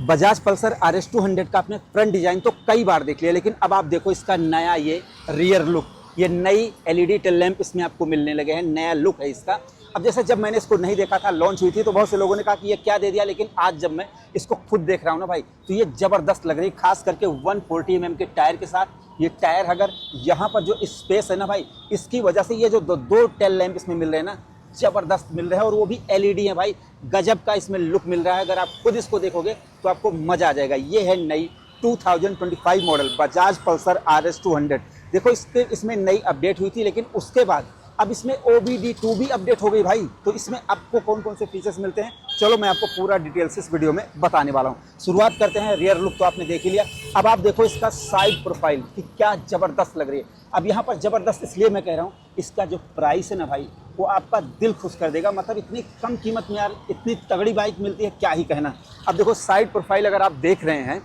Bajaj Pulsar RS 200 का आपने front design तो कई बार देख लिया, लेकिन अब आप देखो इसका नया ये रियर लुक, ये नई LED टेल लैंप इसमें आपको मिलने लगे हैं, नया लुक है इसका। अब जैसे जब मैंने इसको नहीं देखा था, लॉन्च हुई थी, तो बहुत से लोगों ने कहा कि ये क्या दे दिया, लेकिन आज जब मैं इसको खुद देख रहा हूँ ना भाई, तो ये ज़बरदस्त लग रही है, खास करके 140 mm के टायर के साथ। ये टायर अगर यहाँ पर जो स्पेस है ना भाई, इसकी वजह से ये जो दो टेल लैंप इसमें मिल रहे हैं ना, ज़बरदस्त मिल रहा है, और वो भी LED है भाई, गजब का इसमें लुक मिल रहा है। अगर आप खुद इसको देखोगे तो आपको मज़ा आ जाएगा। ये है नई 2025 मॉडल बजाज पल्सर RS 200। देखो इसमें नई अपडेट हुई थी, लेकिन उसके बाद अब इसमें OBD2 भी अपडेट हो गई भाई। तो इसमें आपको कौन कौन से फीचर्स मिलते हैं, चलो मैं आपको पूरा डिटेल से इस वीडियो में बताने वाला हूँ। शुरुआत करते हैं, रियर लुक तो आपने देख ही लिया। अब आप देखो इसका साइड प्रोफाइल कि क्या ज़बरदस्त लग रही है। अब यहाँ पर ज़बरदस्त इसलिए मैं कह रहा हूँ, इसका जो प्राइस है ना भाई, वो आपका दिल खुश कर देगा। मतलब इतनी कम कीमत में यार इतनी तगड़ी बाइक मिलती है, क्या ही कहना। अब देखो साइड प्रोफाइल अगर आप देख रहे हैं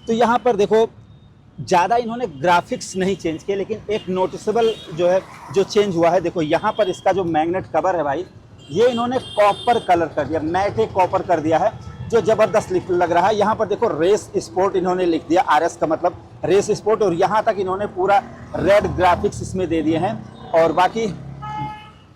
तो यहाँ पर देखो ज़्यादा इन्होंने ग्राफिक्स नहीं चेंज किए, लेकिन एक नोटिसेबल जो है जो चेंज हुआ है, देखो यहाँ पर इसका जो मैग्नेट कवर है भाई, ये इन्होंने कॉपर कलर कर दिया, मैटे कॉपर कर दिया है, जो ज़बरदस्त लग रहा है। यहाँ पर देखो रेस स्पोर्ट इन्होंने लिख दिया, RS का मतलब रेस स्पोर्ट, और यहाँ तक इन्होंने पूरा रेड ग्राफिक्स इसमें दे दिए हैं। और बाकी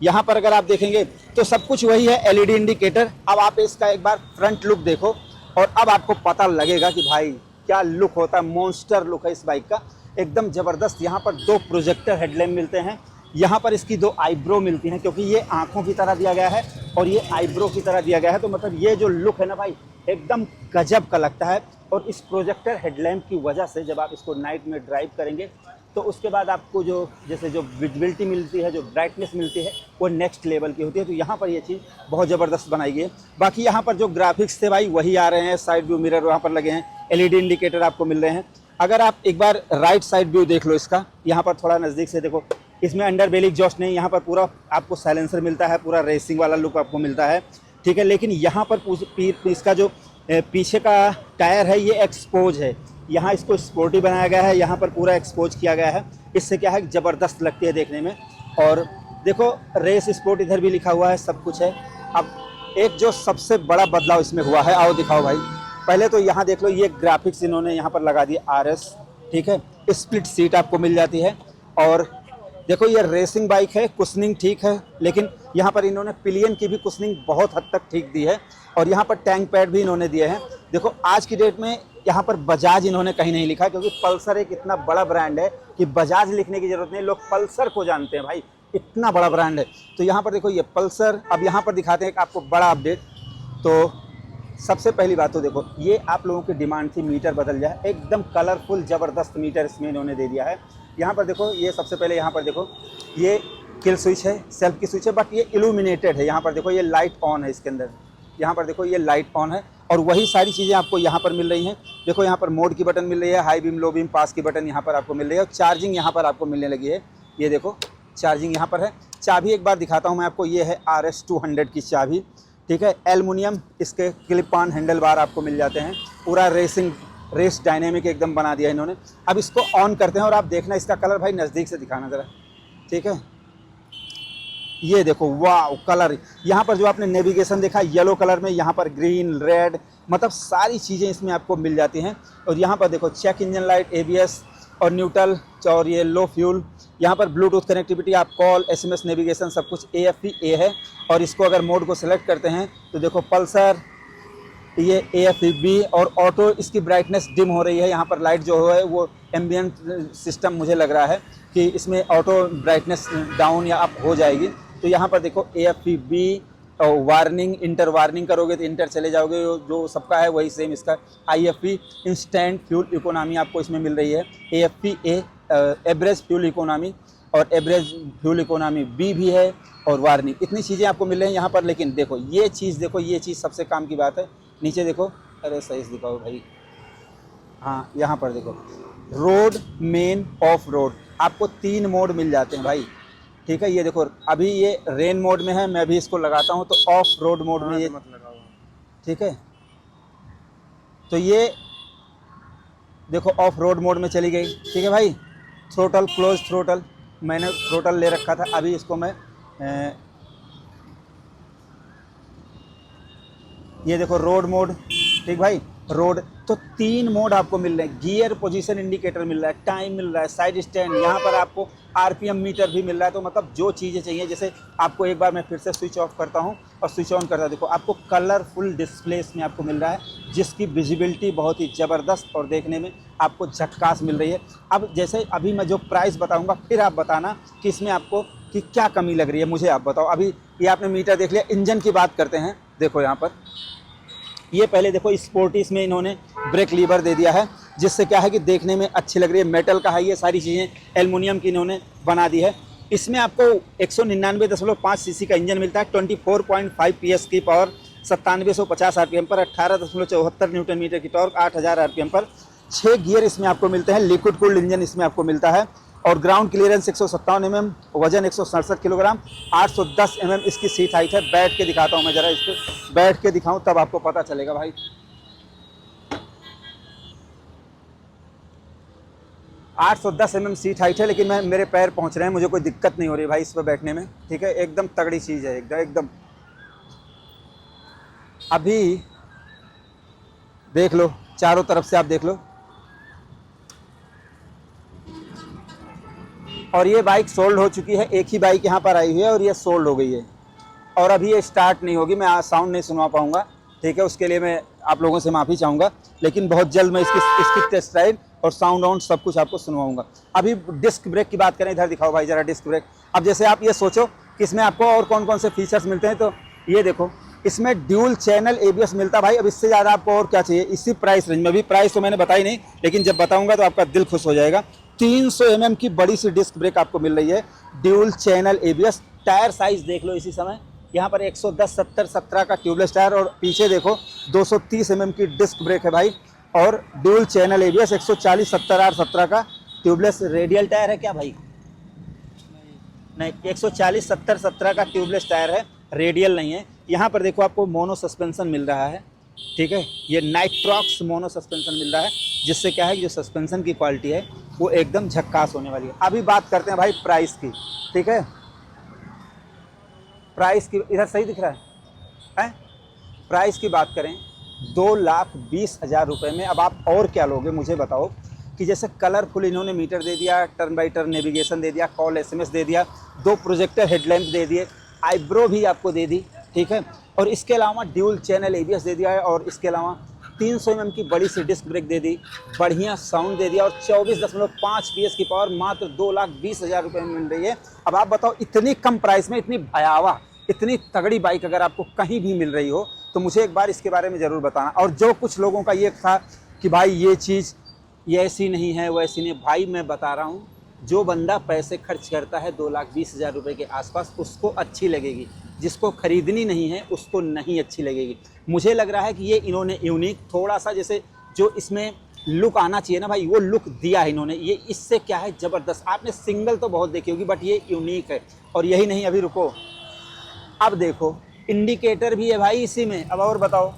यहाँ पर अगर आप देखेंगे तो सब कुछ वही है, LED इंडिकेटर। अब आप इसका एक बार फ्रंट लुक देखो, और अब आपको पता लगेगा कि भाई क्या लुक होता है। मॉन्स्टर लुक है इस बाइक का, एकदम ज़बरदस्त। यहाँ पर 2 प्रोजेक्टर हेडलैम्प मिलते हैं, यहाँ पर इसकी 2 आईब्रो मिलती हैं, क्योंकि ये आंखों की तरह दिया गया है और ये आईब्रो की तरह दिया गया है। तो मतलब ये जो लुक है ना भाई, एकदम गजब का लगता है। और इस प्रोजेक्टर हेडलैम्प की वजह से जब आप इसको नाइट में ड्राइव करेंगे तो उसके बाद आपको जो जैसे जो विजिबिलिटी मिलती है, जो ब्राइटनेस मिलती है, वो नेक्स्ट लेवल की होती है। तो यहाँ पर ये चीज़ बहुत ज़बरदस्त बनाई गई है। बाकी यहाँ पर जो ग्राफिक्स थे भाई वही आ रहे हैं, साइड व्यू मिरर वहाँ पर लगे हैं, LED इंडिकेटर आपको मिल रहे हैं। अगर आप एक बार राइट साइड व्यू देख लो इसका, यहाँ पर थोड़ा नज़दीक से देखो, इसमें अंडर बेली एग्जॉस्ट नहीं, यहाँ पर पूरा आपको साइलेंसर मिलता है, पूरा रेसिंग वाला लुक आपको मिलता है, ठीक है। लेकिन यहाँ पर इसका जो पीछे का टायर है ये एक्सपोज है, यहाँ इसको स्पोर्टी बनाया गया है, यहाँ पर पूरा एक्सपोज किया गया है। इससे क्या है, ज़बरदस्त लगती है देखने में। और देखो रेस स्पोर्ट इधर भी लिखा हुआ है, सब कुछ है। अब एक जो सबसे बड़ा बदलाव इसमें हुआ है, आओ दिखाओ भाई। पहले तो यहाँ देख लो, ये ग्राफिक्स इन्होंने यहाँ पर लगा दिए RS, ठीक है। स्प्लिट सीट आपको मिल जाती है। और देखो ये रेसिंग बाइक है, कुशनिंग ठीक है, लेकिन यहाँ पर इन्होंने पिलियन की भी कुशनिंग बहुत हद तक ठीक दी है। और यहाँ पर टैंक पैड भी इन्होंने दिए हैं। देखो आज की डेट में यहाँ पर बजाज इन्होंने कहीं नहीं लिखा, क्योंकि पल्सर एक इतना बड़ा ब्रांड है कि बजाज लिखने की ज़रूरत नहीं, लोग पल्सर को जानते हैं भाई, इतना बड़ा ब्रांड है। तो यहाँ पर देखो ये पल्सर। अब यहाँ पर दिखाते हैं आपको बड़ा अपडेट। तो सबसे पहली बात तो देखो, ये आप लोगों की डिमांड थी मीटर बदल जाए, एकदम कलरफुल ज़बरदस्त मीटर इसमें इन्होंने दे दिया है। यहाँ पर देखो, ये सबसे पहले यहाँ पर देखो, ये किल स्विच है, सेल्फ की स्विच है, बट ये इल्यूमिनेटेड है। यहाँ पर देखो ये लाइट ऑन है इसके अंदर, यहाँ पर देखो ये लाइट ऑन है। और वही सारी चीज़ें आपको यहाँ पर मिल रही हैं। देखो यहाँ पर मोड की बटन मिल रही है, हाई बीम, लो बीम, पास की बटन यहाँ पर आपको मिल रही है, और चार्जिंग यहाँ पर आपको मिलने लगी है। ये देखो चार्जिंग यहाँ पर है। चाबी एक बार दिखाता हूँ मैं आपको, ये है RS 200 की चाबी, ठीक है। एल्युमिनियम इसके क्लिप ऑन हैंडल बार आपको मिल जाते हैं, पूरा रेस डायनेमिक एकदम बना दिया इन्होंने। अब इसको ऑन करते हैं और आप देखना इसका कलर भाई नज़दीक से दिखाना ज़रा, ठीक है। ये देखो वाह कलर, यहाँ पर जो आपने नेविगेशन देखा येलो कलर में, यहाँ पर ग्रीन, रेड, मतलब सारी चीज़ें इसमें आपको मिल जाती हैं। और यहाँ पर देखो चेक इंजन लाइट, ABS और न्यूट्रल, और ये लो फ्यूल। यहाँ पर ब्लूटूथ कनेक्टिविटी, आप कॉल, SMS नेविगेशन सब कुछ AFP-A है। और इसको अगर मोड को सिलेक्ट करते हैं तो देखो पल्सर, ये AFP-B, और ऑटो, इसकी ब्राइटनेस डिम हो रही है। यहाँ पर लाइट जो है वो एम्बियंट सिस्टम, मुझे लग रहा है कि इसमें ऑटो ब्राइटनेस डाउन या अप हो जाएगी। तो यहाँ पर देखो AFP-B, और वार्निंग, इंटर वार्निंग करोगे तो इंटर चले जाओगे, जो सबका है वही सेम इसका। IFP इंस्टेंट फ्यूल इकोनॉमी आपको इसमें मिल रही है। AFP-A एवरेज फ्यूल इकोनॉमी, और एवरेज फ्यूल इकोनॉमी B भी है, और वार्निंग। इतनी चीज़ें आपको मिल रही हैं यहाँ पर। लेकिन देखो ये चीज़, देखो ये चीज़ सबसे काम की बात है। नीचे देखो, अरे सही से दिखाओ भाई, हाँ यहाँ पर देखो रोड, मेन, ऑफ रोड, आपको 3 मोड मिल जाते हैं भाई, ठीक है। ये देखो अभी ये रेन मोड में है, मैं भी इसको लगाता हूँ तो ऑफ रोड मोड में ये, ठीक है। तो ये देखो ऑफ रोड मोड में चली गई, ठीक है भाई। थ्रोटल, क्लोज थ्रोटल, मैंने थ्रोटल ले रखा था, अभी इसको मैं ये देखो रोड मोड, ठीक भाई। रोड। तो 3 मोड आपको मिल रहे हैं, गियर पोजीशन इंडिकेटर मिल रहा है, टाइम मिल रहा है, साइड स्टैंड, यहाँ पर आपको आरपीएम मीटर भी मिल रहा है। तो मतलब जो चीज़ें चाहिए, जैसे आपको एक बार मैं फिर से स्विच ऑफ करता हूँ और स्विच ऑन करता हूँ, देखो आपको कलरफुल डिस्प्ले इसमें आपको मिल रहा है, जिसकी विजिबिलिटी बहुत ही ज़बरदस्त और देखने में आपको झक्कास मिल रही है। अब जैसे अभी मैं जो प्राइस बताऊँगा, फिर आप बताना कि इसमें आपको कि क्या कमी लग रही है, मुझे आप बताओ। अभी ये आपने मीटर देख लिया। इंजन की बात करते हैं, देखो यहाँ पर ये पहले देखो स्पोर्टी में इन्होंने ब्रेक लीवर दे दिया है, जिससे क्या है कि देखने में अच्छी लग रही है। मेटल का है, ये सारी चीज़ें एल्युमिनियम की इन्होंने बना दी है। इसमें आपको 199.5 सीसी का इंजन मिलता है, 24.5 PS की पावर, 9750 RPM पर, 18.74 न्यूटन मीटर की टॉर्क, 8000 RPM पर। 6 गियर इसमें आपको मिलते हैं, लिक्विड कूल्ड इंजन इसमें आपको मिलता है, और ग्राउंड क्लियरेंस 157 mm, वजन 167 किलोग्राम, 810 mm इसकी सीट हाइट है। बैठ के दिखाता हूँ मैं ज़रा, इसको बैठ के दिखाऊँ तब आपको पता चलेगा भाई। 810 mm सीट हाइट है, लेकिन मेरे पैर पहुँच रहे हैं, मुझे कोई दिक्कत नहीं हो रही भाई इस पर बैठने में, ठीक है। एकदम तगड़ी चीज़ है, एकदम। अभी देख लो, चारों तरफ से आप देख लो। और ये बाइक सोल्ड हो चुकी है, एक ही बाइक यहाँ पर आई हुई है और ये सोल्ड हो गई है, और अभी ये स्टार्ट नहीं होगी। मैं आज साउंड नहीं सुनवा पाऊँगा, ठीक है, उसके लिए मैं आप लोगों से माफ़ी चाहूँगा, लेकिन बहुत जल्द मैं इसकी टेस्ट ड्राइव और साउंड वाउंड सब कुछ आपको सुनवाऊँगा। अभी डिस्क ब्रेक की बात करें, इधर दिखाओ भाई ज़रा डिस्क ब्रेक। अब जैसे आप ये सोचो कि इसमें आपको और कौन कौन से फीचर्स मिलते हैं, तो ये देखो, इसमें ड्यूल चैनल ABS मिलता है भाई। अब इससे ज़्यादा आपको और क्या चाहिए इसी प्राइस रेंज में। अभी प्राइस तो मैंने बताई नहीं, लेकिन जब बताऊँगा तो आपका दिल खुश हो जाएगा। 300 mm की बड़ी सी डिस्क ब्रेक आपको मिल रही है, dual channel ABS। Tyre size देख लो इसी समय, यहाँ पर 110, 70, 17 का ट्यूबलेस टायर, और पीछे देखो 230 mm की डिस्क ब्रेक है भाई, और ड्यूल चैनल ABS, 140, 70 और 17 का ट्यूबलेस रेडियल टायर है क्या भाई? नहीं, 140, 70, 17 का ट्यूबलेस टायर है, रेडियल नहीं है। यहाँ पर देखो आपको मोनो सस्पेंशन मिल रहा है, ठीक है, ये नाइट्रॉक्स मोनो सस्पेंशन मिल रहा है, जिससे क्या है कि जो सस्पेंशन की क्वालिटी है वो एकदम झक्कास होने वाली है। अभी बात करते हैं भाई प्राइस की, ठीक है। प्राइस की इधर सही दिख रहा है? प्राइस की बात करें 2,20,000 रुपये में। अब आप और क्या लोगे मुझे बताओ, कि जैसे कलरफुल इन्होंने मीटर दे दिया, टर्न बाई टर्न नेविगेशन दे दिया, कॉल SMS दे दिया, 2 प्रोजेक्टर हेडलैम्प दे दिए, आईब्रो भी आपको दे दी, ठीक है, और इसके अलावा ड्यूल चैनल ABS दे दिया है, और इसके अलावा 300 mm की बड़ी सी डिस्क ब्रेक दे दी, बढ़िया साउंड दे दिया, और 24.5 PS की पावर मात्र 2,20,000 रुपये में मिल रही है। अब आप बताओ, इतनी कम प्राइस में इतनी भयावह, इतनी तगड़ी बाइक अगर आपको कहीं भी मिल रही हो, तो मुझे एक बार इसके बारे में ज़रूर बताना। और जो कुछ लोगों का ये था कि भाई ये चीज़ ये ऐसी नहीं है, वैसी नहीं, भाई मैं बता रहा हूँ, जो बंदा पैसे खर्च करता है 2,20,000 रुपये के आसपास, उसको अच्छी लगेगी। जिसको ख़रीदनी नहीं है उसको नहीं अच्छी लगेगी। मुझे लग रहा है कि ये इन्होंने यूनिक थोड़ा सा, जैसे जो इसमें लुक आना चाहिए ना भाई, वो लुक दिया है इन्होंने। ये इससे क्या है, ज़बरदस्त। आपने सिंगल तो बहुत देखी होगी, बट ये यूनिक है। और यही नहीं, अभी रुको, अब देखो इंडिकेटर भी है भाई इसी में। अब और बताओ,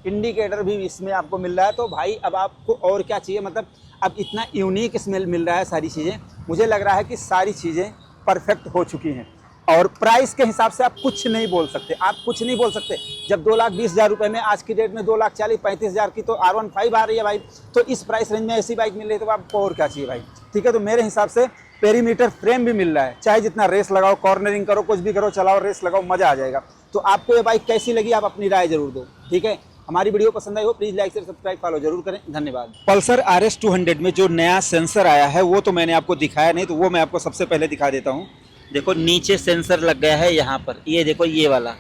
इंडिकेटर भी इसमें आपको मिल रहा है। तो भाई अब आपको और क्या चाहिए, मतलब अब इतना यूनिक इसमें मिल रहा है सारी चीज़ें। मुझे लग रहा है कि सारी चीज़ें परफेक्ट हो चुकी हैं, और प्राइस के हिसाब से आप कुछ नहीं बोल सकते, आप कुछ नहीं बोल सकते। जब 2,20,000 रुपये में आज की डेट में 2,40,35,000 की तो R15 आ रही है भाई, तो इस प्राइस रेंज में ऐसी बाइक मिल रही है, तो आपको और क्या चाहिए भाई, ठीक है। तो मेरे हिसाब से पेरीमीटर फ्रेम भी मिल रहा है, चाहे जितना रेस लगाओ, कॉर्नरिंग करो, कुछ भी करो, चलाओ, रेस लगाओ, मज़ा आ जाएगा। तो आपको ये बाइक कैसी लगी, आप अपनी राय जरूर दो, ठीक है। हमारी वीडियो पसंद आई हो, please like share subscribe follow जरूर करें, धन्यवाद। पल्सर RS 200 में जो नया सेंसर आया है वो तो मैंने आपको दिखाया नहीं, तो वो मैं आपको सबसे पहले दिखा देता हूँ। देखो नीचे सेंसर लग गया है यहाँ पर, ये देखो ये वाला,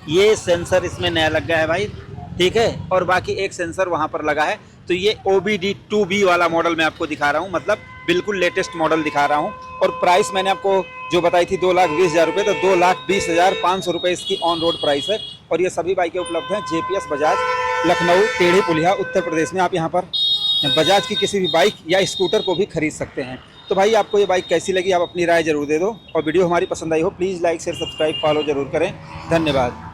ये सेंसर इसमें नया लग गया है भाई, ठीक है। और बाकी एक सेंसर वहाँ पर लगा है। तो ये OBD2B वाला मॉडल मैं आपको दिखा रहा हूँ, मतलब बिल्कुल लेटेस्ट मॉडल दिखा रहा हूँ। और प्राइस मैंने आपको जो बताई थी 2,20,000 रुपये, तो 2,20,500 रुपये इसकी ऑन रोड प्राइस है। और ये सभी बाइकें उपलब्ध हैं JPS बजाज, लखनऊ, टेढ़ी पुलिया, उत्तर प्रदेश में। आप यहाँ पर बजाज की किसी भी बाइक या स्कूटर को भी खरीद सकते हैं। तो भाई आपको ये बाइक कैसी लगी, आप अपनी राय जरूर दे दो। और वीडियो हमारी पसंद आई हो, please like share subscribe follow जरूर करें, धन्यवाद।